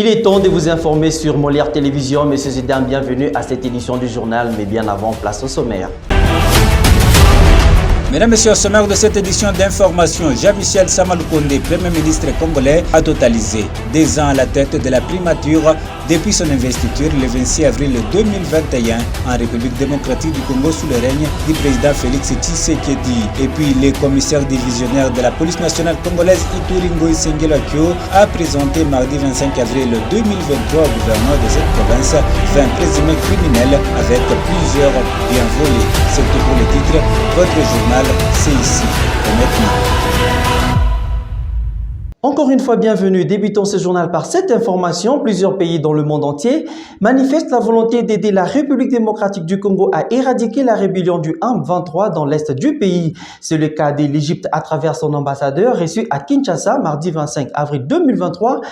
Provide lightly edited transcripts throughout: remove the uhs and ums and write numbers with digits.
Il est temps de vous informer sur Molière Télévision. Messieurs et dames, bienvenue à cette édition du journal, mais bien avant, place au sommaire. Mesdames et messieurs, au sommaire de cette édition d'information, Jean-Michel Sama Lukonde, Premier ministre congolais, a totalisé 2 ans à la tête de la primature depuis son investiture le 26 avril 2021 en République démocratique du Congo sous le règne du président Félix Tshisekedi. Et puis, le commissaire divisionnaire de la police nationale congolaise Ituri Ngoyi Sengelakio a présenté mardi 25 avril 2023 au gouverneur de cette province 20 présumés criminels avec plusieurs biens volés. C'est tout pour les titres. Votre journal, c'est ici et maintenant. Encore une fois, bienvenue. Débutons ce journal par cette information. Plusieurs pays dans le monde entier manifestent la volonté d'aider la République démocratique du Congo à éradiquer la rébellion du M23 dans l'est du pays. C'est le cas de l'Égypte à travers son ambassadeur reçu à Kinshasa mardi 25 avril 2023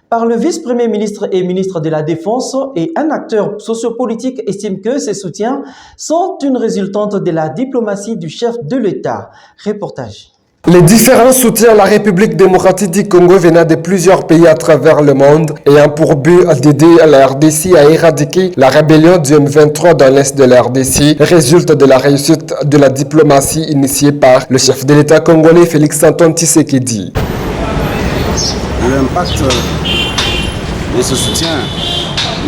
par le vice-premier ministre et ministre de la Défense, et un acteur sociopolitique estime que ces soutiens sont une résultante de la diplomatie du chef de l'État. Reportage. Les différents soutiens à la République démocratique du Congo venant de plusieurs pays à travers le monde ayant pour but d'aider la RDC à éradiquer la rébellion du M23 dans l'est de la RDC résulte de la réussite de la diplomatie initiée par le chef de l'État congolais Félix-Antoine Tshisekedi. L'impact de ce soutien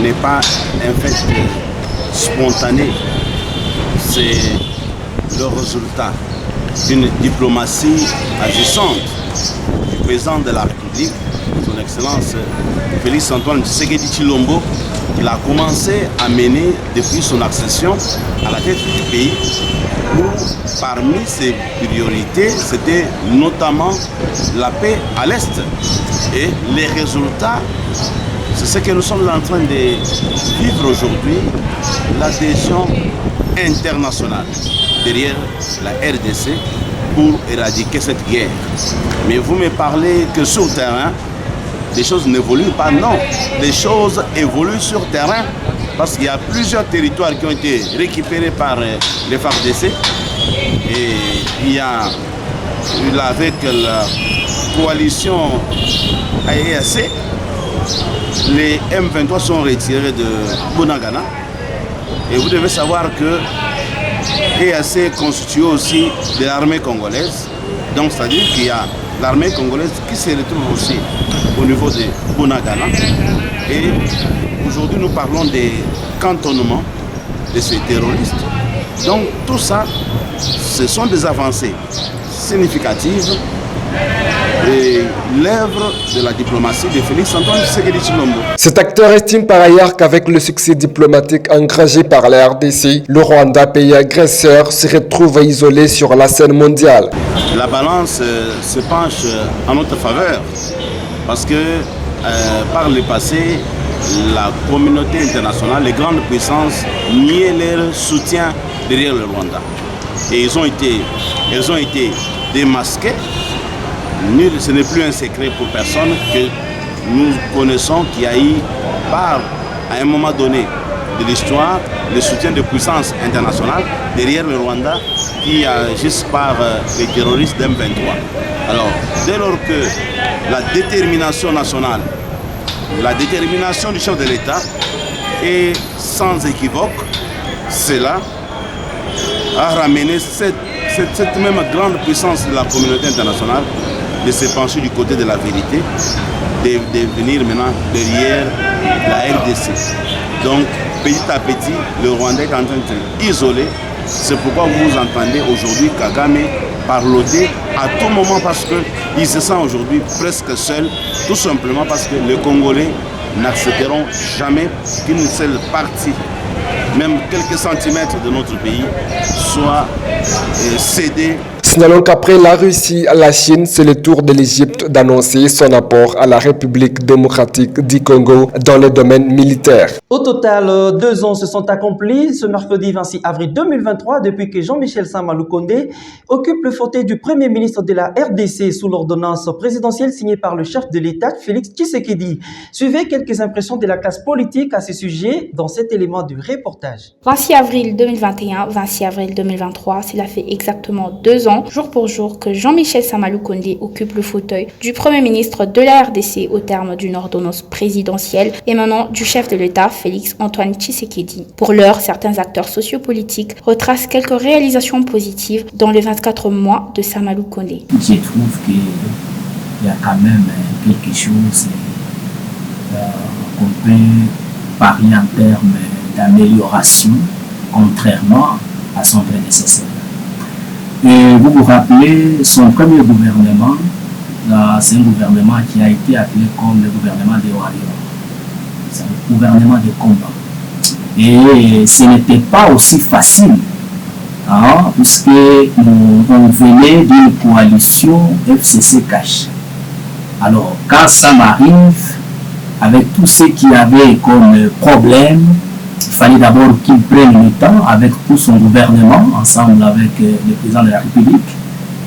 n'est pas un fait spontané, c'est le résultat d'une diplomatie agissante du président de la République, son Excellence Félix-Antoine Tshisekedi Tshilombo, qu'il a commencé à mener depuis son accession à la tête du pays, où parmi ses priorités, c'était notamment la paix à l'Est. Et les résultats, c'est ce que nous sommes en train de vivre aujourd'hui, l'adhésion internationale derrière la RDC pour éradiquer cette guerre. Mais vous me parlez que sur le terrain, les choses n'évoluent pas. Non, les choses évoluent sur le terrain parce qu'il y a plusieurs territoires qui ont été récupérés par les FARDC. Et il y a, avec la coalition AEAC, les M23 sont retirés de Bunagana. Et vous devez savoir que EAC constitue aussi de l'armée congolaise. Donc c'est-à-dire qu'il y a l'armée congolaise qui se retrouve aussi au niveau de Bunagana. Et aujourd'hui nous parlons des cantonnements de ces terroristes. Donc tout ça, ce sont des avancées significatives et l'œuvre de la diplomatie de Félix-Antoine Tshisekedi Tshilombo. Cet acteur estime par ailleurs qu'avec le succès diplomatique engagé par la RDC, le Rwanda, pays agresseur, se retrouve isolé sur la scène mondiale. La balance se penche en notre faveur parce que par le passé, la communauté internationale, les grandes puissances niaient leur soutien derrière le Rwanda. Et ils ont été démasqués. Ce n'est plus un secret pour personne que nous connaissons qu'il y a eu, à un moment donné de l'histoire, le soutien de puissances internationales derrière le Rwanda qui agissent par les terroristes d'M23. Alors, dès lors que la détermination nationale, la détermination du chef de l'État est sans équivoque, cela a ramené cette même grande puissance de la communauté internationale de se pencher du côté de la vérité, de venir maintenant derrière la RDC. Donc, petit à petit, le Rwanda est en train de s'isoler. C'est pourquoi vous entendez aujourd'hui Kagame parloter à tout moment parce qu'il se sent aujourd'hui presque seul, tout simplement parce que les Congolais n'accepteront jamais qu'une seule partie, même quelques centimètres de notre pays, soit cédée. Signalons qu'après la Russie, la Chine, c'est le tour de l'Égypte d'annoncer son apport à la République démocratique du Congo dans le domaine militaire. Au total, 2 ans se sont accomplis ce mercredi 26 avril 2023 depuis que Jean-Michel Sama Lukonde occupe le fauteuil du Premier ministre de la RDC sous l'ordonnance présidentielle signée par le chef de l'État, Félix Tshisekedi. Suivez quelques impressions de la classe politique à ce sujet dans cet élément du reportage. 26 avril 2021, 26 avril 2023, cela fait exactement 2 ans constatant jour pour jour que Jean-Michel Sama Lukonde occupe le fauteuil du Premier ministre de la RDC au terme d'une ordonnance présidentielle émanant du chef de l'État, Félix Antoine Tshisekedi. Pour l'heure, certains acteurs sociopolitiques retracent quelques réalisations positives dans les 24 mois de Sama Lukonde. Je trouve qu'il y a quand même quelque chose qu'on peut parler en termes d'amélioration, contrairement à son prédécesseur. Et vous vous rappelez, son premier gouvernement, c'est un gouvernement qui a été appelé comme le gouvernement des warriors. C'est un gouvernement de combat. Et ce n'était pas aussi facile, puisque on venait d'une coalition FCC-Cash. Alors, quand ça m'arrive, avec tout ce qu'il y avait comme problème, il fallait d'abord qu'il prenne le temps avec tout son gouvernement, ensemble avec le président de la République,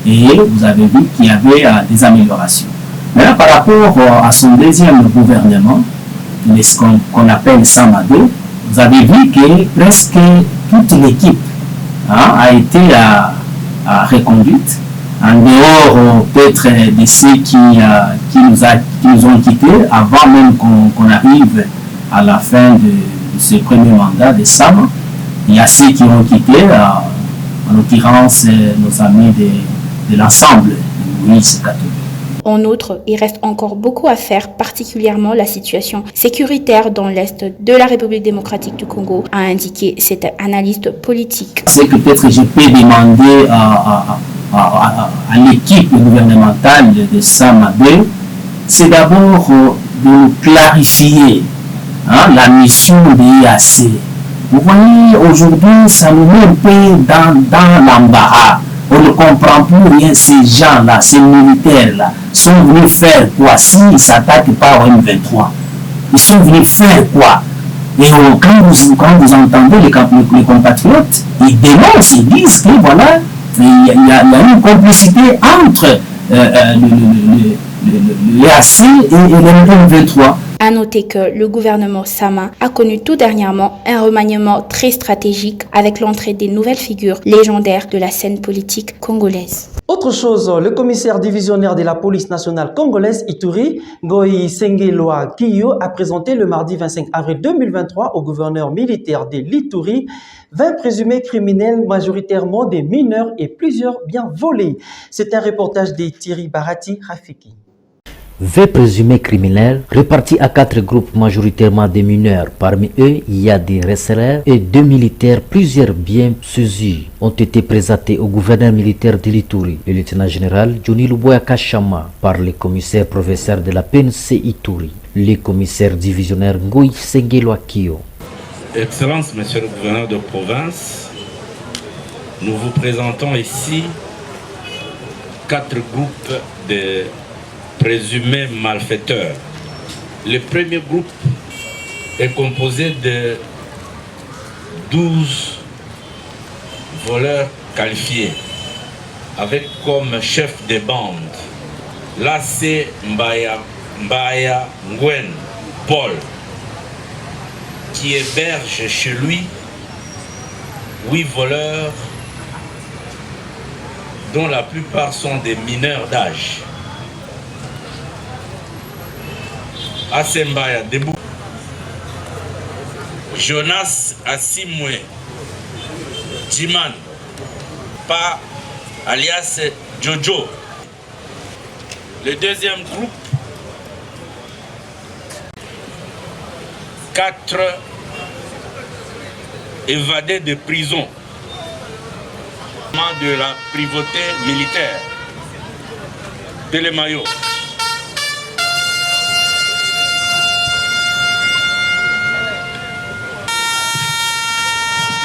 et vous avez vu qu'il y avait des améliorations. Maintenant, par rapport à son deuxième gouvernement, ce qu'on appelle Sama 2, vous avez vu que presque toute l'équipe a été reconduite, en dehors peut-être de ceux qui nous ont quittés avant même qu'on arrive à la fin de ce premier mandat de Sama. Il y a ceux qui ont quitté, en l'occurrence nos amis de l'ensemble de Moïse Katumbi. En outre, il reste encore beaucoup à faire, particulièrement la situation sécuritaire dans l'Est de la République démocratique du Congo, a indiqué cet analyste politique. C'est que peut-être je peux demander à l'équipe gouvernementale de Sama 2, c'est d'abord de nous clarifier la mission de l'IAC. Vous voyez, aujourd'hui, ça nous met un peu dans l'embarras. On ne comprend plus rien. Ces gens-là, ces militaires-là, sont venus faire quoi s'ils ne s'attaquent pas au M23? Ils sont venus faire quoi? Et quand vous entendez les compatriotes, ils dénoncent, ils disent que voilà, il y a une complicité entre l'EAC et le M23. À noter que le gouvernement Sama a connu tout dernièrement un remaniement très stratégique avec l'entrée des nouvelles figures légendaires de la scène politique congolaise. Autre chose, le commissaire divisionnaire de la police nationale congolaise Ituri, Ngoi Sengeloa Kiyo, a présenté le mardi 25 avril 2023 au gouverneur militaire de l'Ituri 20 présumés criminels, majoritairement des mineurs et plusieurs biens volés. C'est un reportage de Thierry Barati Rafiki. 20 présumés criminels répartis à 4 groupes majoritairement des mineurs. Parmi eux, il y a des receleurs et 2 militaires. Plusieurs biens saisis ont été présentés au gouverneur militaire de l'Ituri, le lieutenant-général Johnny Luboya Kachama, par le commissaire professeur de la PNC Ituri, le commissaire divisionnaire Ngoi Sengeloa Kiyo. Excellence, monsieur le gouverneur de province, nous vous présentons ici 4 groupes de présumés malfaiteurs. Le premier groupe est composé de 12 voleurs qualifiés, avec comme chef de bande Lassé Mbaya Ngwen Paul, qui héberge chez lui 8 voleurs, dont la plupart sont des mineurs d'âge. Asembaya Debou, Jonas Asimwe, Jiman, Pa alias Jojo. Le deuxième groupe, 4 évadés de prison de la privauté militaire, Télémayo.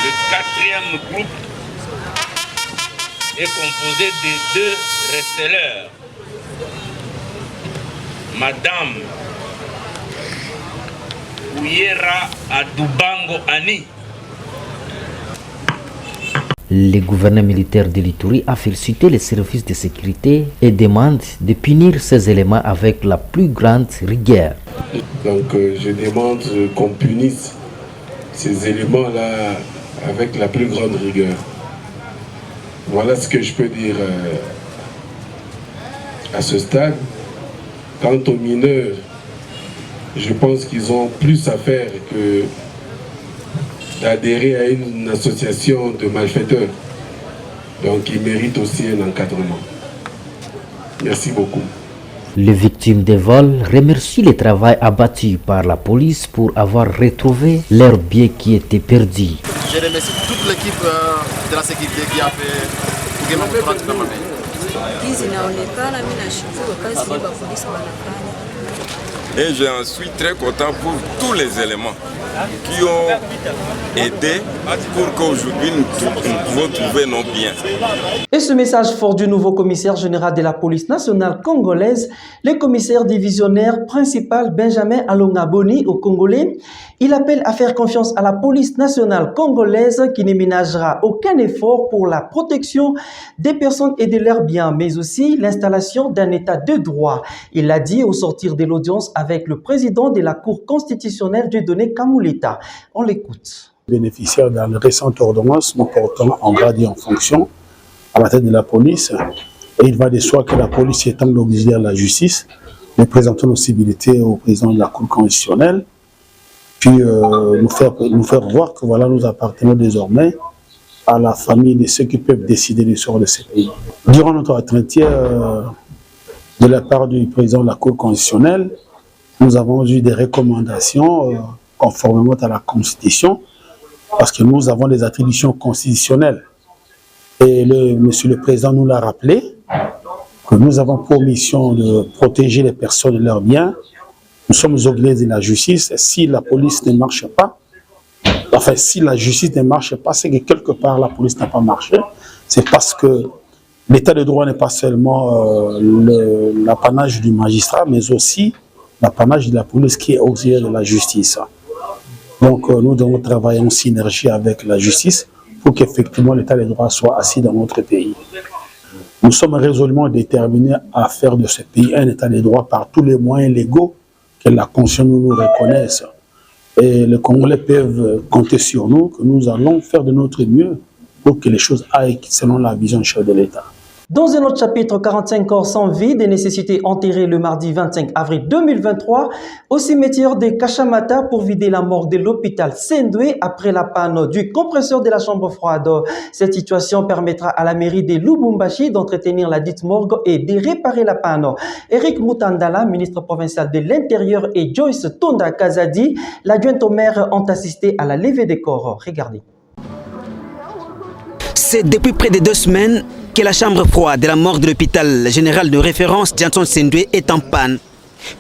Le quatrième groupe est composé de 2 receleurs. Madame Ouyera Adubango Ani. Le gouverneur militaire de l'Ituri a félicité les services de sécurité et demande de punir ces éléments avec la plus grande rigueur. Donc je demande qu'on punisse ces éléments-là avec la plus grande rigueur. Voilà ce que je peux dire à ce stade. Quant aux mineurs, je pense qu'ils ont plus à faire que d'adhérer à une association de malfaiteurs. Donc ils méritent aussi un encadrement. Merci beaucoup. Les victimes des vols remercient le travail abattu par la police pour avoir retrouvé leurs biens qui étaient perdus. Je remercie toute l'équipe de la sécurité qui a fait tout le monde. Et je suis très content pour tous les éléments qui ont aidé pour qu'aujourd'hui nous pouvons trouver nos biens. Et ce message fort du nouveau commissaire général de la police nationale congolaise, le commissaire divisionnaire principal Benjamin Alonga Boni aux Congolais, il appelle à faire confiance à la police nationale congolaise qui ne ménagera aucun effort pour la protection des personnes et de leurs biens, mais aussi l'installation d'un état de droit. Il l'a dit au sortir de l'audience avec le président de la Cour constitutionnelle Dieudonné Kamuleta. On l'écoute. Bénéficiaire dans la récente ordonnance nous portant en grade et en fonction à la tête de la police. Et il va de soi que la police étant l'auxiliaire de la justice, nous présentons nos civilités au président de la Cour constitutionnelle, puis nous faire voir que voilà, nous appartenons désormais à la famille de ceux qui peuvent décider du sort de ces pays. Durant notre entretien de la part du président de la Cour constitutionnelle, nous avons eu des recommandations conformément à la Constitution, parce que nous avons des attributions constitutionnelles. Et monsieur le Président nous l'a rappelé, que nous avons pour mission de protéger les personnes et leurs biens. Nous sommes auxiliaires de la justice. Si la police ne marche pas, enfin si la justice ne marche pas, c'est que quelque part la police n'a pas marché. C'est parce que l'état de droit n'est pas seulement l'apanage du magistrat, mais aussi l'apanage de la police qui est auxiliaire de la justice. Donc nous devons travailler en synergie avec la justice pour qu'effectivement l'état de droit soit assis dans notre pays. Nous sommes résolument déterminés à faire de ce pays un état de droit par tous les moyens légaux que la Constitution nous reconnaisse. Et les Congolais peuvent compter sur nous, que nous allons faire de notre mieux pour que les choses aillent selon la vision chef de l'État. Dans un autre chapitre, 45 corps sans vie, des nécessités enterrés le mardi 25 avril 2023 au cimetière de Kachamata pour vider la morgue de l'hôpital Sendwe après la panne du compresseur de la chambre froide. Cette situation permettra à la mairie de Lubumbashi d'entretenir la dite morgue et de réparer la panne. Eric Mutandala, ministre provincial de l'Intérieur, et Joyce Tonda Kazadi, l'adjointe au maire, ont assisté à la levée des corps. Regardez. C'est depuis près de 2 semaines que la chambre froide de la morgue de l'hôpital général de référence Janson Sendwe est en panne.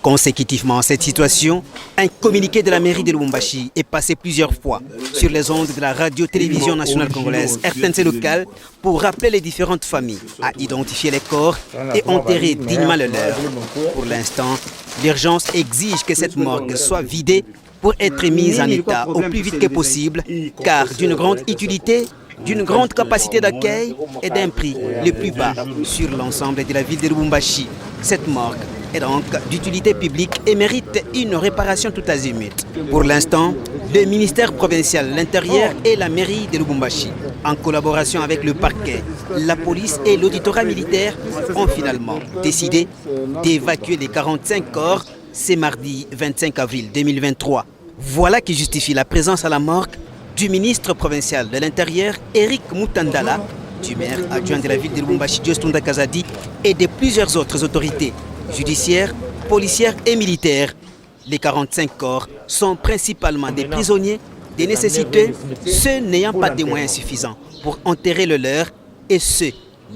Consécutivement à cette situation, un communiqué de la mairie de Lubumbashi est passé plusieurs fois sur les ondes de la radio-télévision nationale congolaise RTNC locale pour rappeler les différentes familles à identifier les corps et enterrer dignement le leur. Pour l'instant, l'urgence exige que cette morgue soit vidée pour être mise en état au plus vite que possible, car d'une grande utilité, d'une grande capacité d'accueil et d'un prix le plus bas sur l'ensemble de la ville de Lubumbashi. Cette morgue est donc d'utilité publique et mérite une réparation tout azimut. Pour l'instant, le ministère provincial de l'Intérieur et la mairie de Lubumbashi, en collaboration avec le parquet, la police et l'auditorat militaire, ont finalement décidé d'évacuer les 45 corps ce mardi 25 avril 2023. Voilà qui justifie la présence à la morgue du ministre provincial de l'Intérieur, Eric Mutandala, du maire adjoint de la ville de Lubumbashi, Joyce Tonda Kazadi, et de plusieurs autres autorités judiciaires, policières et militaires. Les 45 corps sont principalement des prisonniers, des nécessiteux, ceux n'ayant pas de moyens suffisants pour enterrer le leur et ceux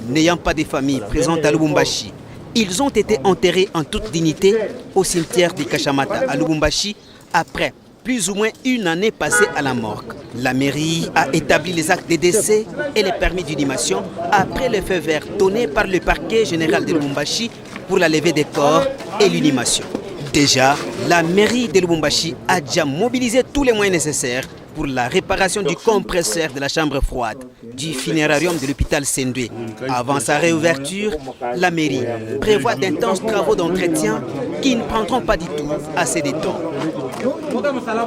n'ayant pas de famille présente à Lubumbashi. Ils ont été enterrés en toute dignité au cimetière de Kachamata à Lubumbashi après plus ou moins une année passée à la morgue. La mairie a établi les actes de décès et les permis d'inhumation après le feu vert donné par le parquet général de Lubumbashi pour la levée des corps et l'inhumation. Déjà, la mairie de Lubumbashi a déjà mobilisé tous les moyens nécessaires pour la réparation du compresseur de la chambre froide du funérarium de l'hôpital Sendwe. Avant sa réouverture, la mairie prévoit d'intenses travaux d'entretien qui ne prendront pas du tout assez de temps.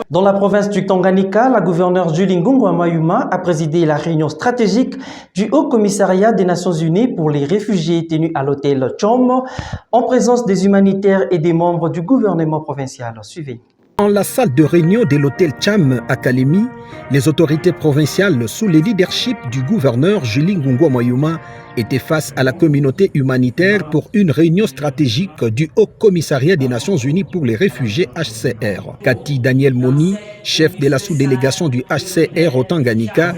Dans la province du Tanganyika, la gouverneure Julie Ngungwa Mayuma a présidé la réunion stratégique du Haut Commissariat des Nations Unies pour les réfugiés tenue à l'hôtel Tchom en présence des humanitaires et des membres du gouvernement provincial. Suivez. Dans la salle de réunion de l'hôtel Cham à Kalemi, les autorités provinciales, sous le leadership du gouverneur Julie Ngungwa Mayuma, étaient face à la communauté humanitaire pour une réunion stratégique du Haut Commissariat des Nations Unies pour les réfugiés HCR. Cathy Daniel Moni, chef de la sous-délégation du HCR au Tanganyika,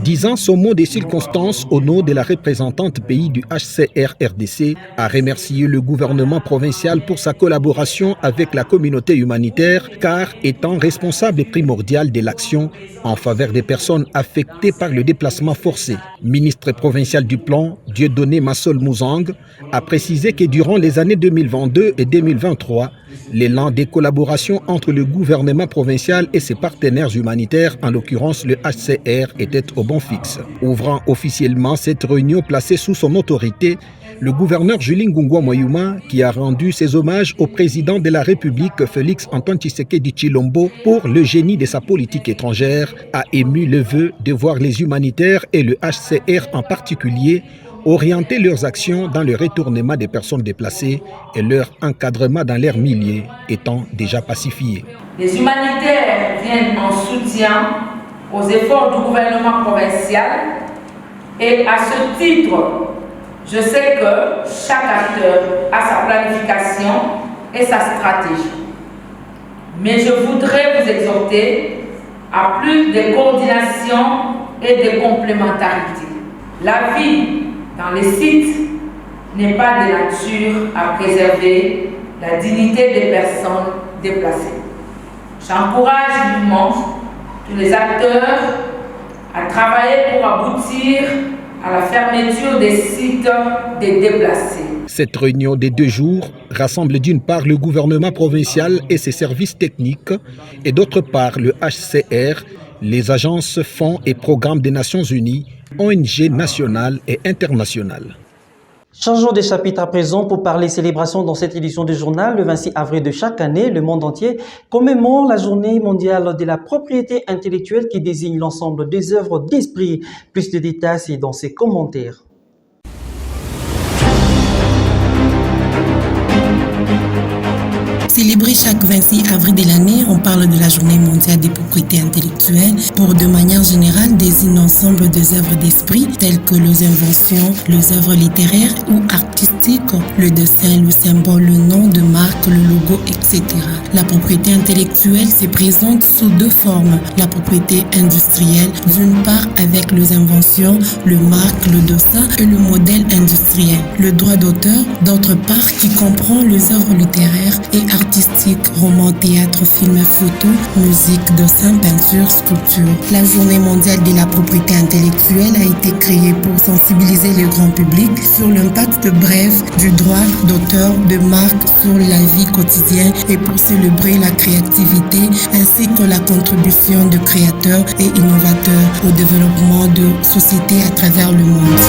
disant son mot des circonstances au nom de la représentante pays du HCR RDC, a remercié le gouvernement provincial pour sa collaboration avec la communauté humanitaire, car étant responsable primordial de l'action en faveur des personnes affectées par le déplacement forcé. Ministre provincial du plan, Dieudonné Massol Mouzang, a précisé que durant les années 2022 et 2023, l'élan des collaborations entre le gouvernement provincial et ses partenaires humanitaires, en l'occurrence le HCR, était au bon fixe. Ouvrant officiellement cette réunion placée sous son autorité, le gouverneur Julie Ngungwa Mayuma, qui a rendu ses hommages au président de la République Félix Antoine Tshisekedi Tshilombo pour le génie de sa politique étrangère, a ému le vœu de voir les humanitaires et le HCR en particulier orienter leurs actions dans le retournement des personnes déplacées et leur encadrement dans leurs milieux étant déjà pacifiés. Les humanitaires viennent en soutien aux efforts du gouvernement provincial et à ce titre, je sais que chaque acteur a sa planification et sa stratégie. Mais je voudrais vous exhorter à plus de coordination et de complémentarité. La vie dans les sites n'est pas de nature à préserver la dignité des personnes déplacées. J'encourage vivement tous les acteurs à travailler pour aboutir à la fermeture des sites des déplacés. Cette réunion des 2 jours rassemble d'une part le gouvernement provincial et ses services techniques et d'autre part le HCR, les agences, fonds et programmes des Nations Unies, ONG nationales et internationales. Changeons de chapitre à présent pour parler célébration dans cette édition du journal. Le 26 avril de chaque année, le monde entier commémore la journée mondiale de la propriété intellectuelle qui désigne l'ensemble des œuvres d'esprit. Plus de détails, c'est dans ses commentaires. Célébré chaque 26 avril de l'année, on parle de la journée mondiale des propriétés intellectuelles pour, de manière générale, désigner l'ensemble des œuvres d'esprit telles que les inventions, les œuvres littéraires ou artistiques, le dessin, le symbole, le nom de marque, le logo, etc. La propriété intellectuelle se présente sous 2 formes. La propriété industrielle, d'une part avec les inventions, le marque, le dessin et le modèle industriel. Le droit d'auteur, d'autre part, qui comprend les œuvres littéraires et artistique, roman, théâtre, film, photo, musique, dessin, peinture, sculpture. La journée mondiale de la propriété intellectuelle a été créée pour sensibiliser le grand public sur l'impact bref du droit d'auteur de marque sur la vie quotidienne et pour célébrer la créativité ainsi que la contribution de créateurs et innovateurs au développement de sociétés à travers le monde.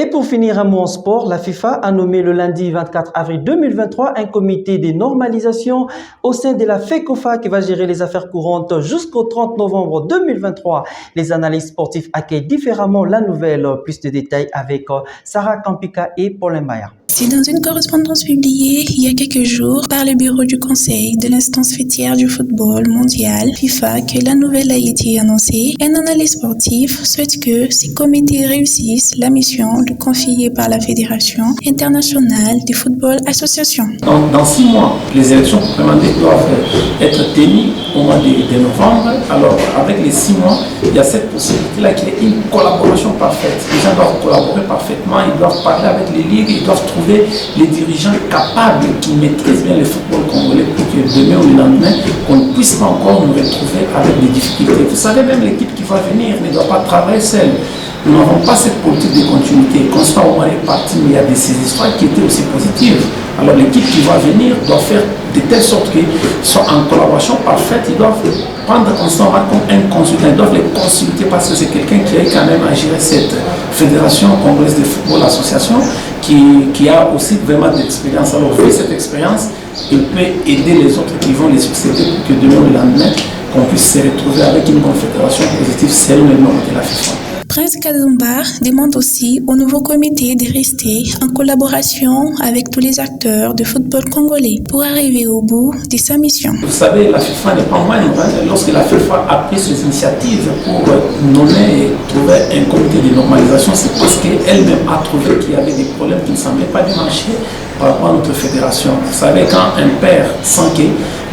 Et pour finir un mot en sport, la FIFA a nommé le lundi 24 avril 2023 un comité de normalisation au sein de la FECOFA qui va gérer les affaires courantes jusqu'au 30 novembre 2023. Les analystes sportifs accueillent différemment la nouvelle. Plus de détails avec Sarah Kampika et Paul Mbaya. C'est dans une correspondance publiée il y a quelques jours par le bureau du Conseil de l'instance fêtière du football mondial, FIFA, que la nouvelle a été annoncée. Un analyste sportif souhaite que ces comités réussissent la mission confiée par la Fédération internationale du football association. Dans 6 mois, les élections parlementaires doivent être tenues au mois de novembre. Alors, avec les 6 mois, il y a cette possibilité-là qu'il y ait une collaboration parfaite. Les gens doivent collaborer parfaitement, ils doivent parler avec les ligues, ils doivent trouver les dirigeants capables qui maîtrisent bien le football congolais pour que demain ou le lendemain, on ne puisse pas encore nous retrouver avec des difficultés. Vous savez, même l'équipe qui va venir ne doit pas travailler seule. nous n'avons pas cette politique de continuité. Constant Omar est parti, mais il y a ces histoires qui étaient aussi positives. Alors l'équipe qui va venir doit faire de telle sorte qu'ils soient en collaboration parfaite. Ils doivent prendre Constant Omar comme un consultant, ils doivent les consulter parce que c'est quelqu'un qui a quand même à gérer cette fédération congolaise de football, association, qui a aussi vraiment d'expérience. Alors vu cette expérience, il peut aider les autres qui vont les succéder pour que demain le lendemain, qu'on puisse se retrouver avec une confédération positive selon les normes de la FIFA. Prince Kazumba demande aussi au nouveau comité de rester en collaboration avec tous les acteurs de football congolais pour arriver au bout de sa mission. Vous savez, la FIFA n'est pas moindre. Lorsque la FIFA a pris ses initiatives pour nommer et trouver un comité de normalisation, c'est parce qu'elle-même a trouvé qu'il y avait des problèmes qui ne semblaient pas marcher par rapport à notre fédération. Vous savez, quand un père sent que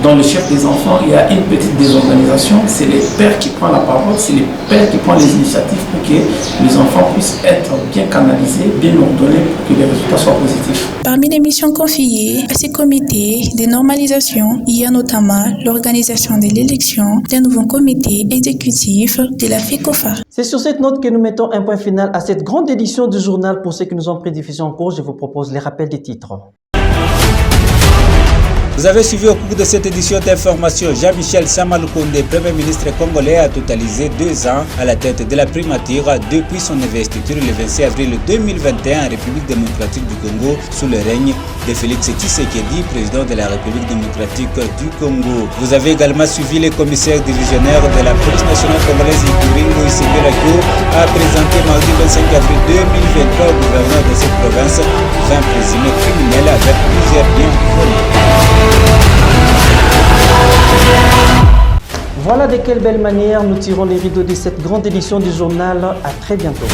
dans le chef des enfants, il y a une petite désorganisation, c'est les pères qui prennent la parole, c'est les pères qui prennent les initiatives pour que les enfants puissent être bien canalisés, bien ordonnés pour que les résultats soient positifs. Parmi les missions confiées à ces comités de normalisation, il y a notamment l'organisation de l'élection d'un nouveau comité exécutif de la FECOFA. C'est sur cette note que nous mettons un point final à cette grande édition du journal. Pour ceux qui nous ont pris diffusion en cours, je vous propose les rappels des titres. Vous avez suivi au cours de cette édition d'information, Jean-Michel Samalukonde, Premier ministre congolais, a totalisé 2 ans à la tête de la primature depuis son investiture le 26 avril 2021 en République démocratique du Congo sous le règne de Félix Tshisekedi, président de la République démocratique du Congo. Vous avez également suivi les commissaires divisionnaires de la police nationale congolaise Ikuringo Isebelako a présenté mardi 25 avril 2023 au gouverneur de cette province 20 présumés criminels avec plusieurs biens volés. Voilà de quelle belle manière nous tirons les rideaux de cette grande édition du journal. À très bientôt.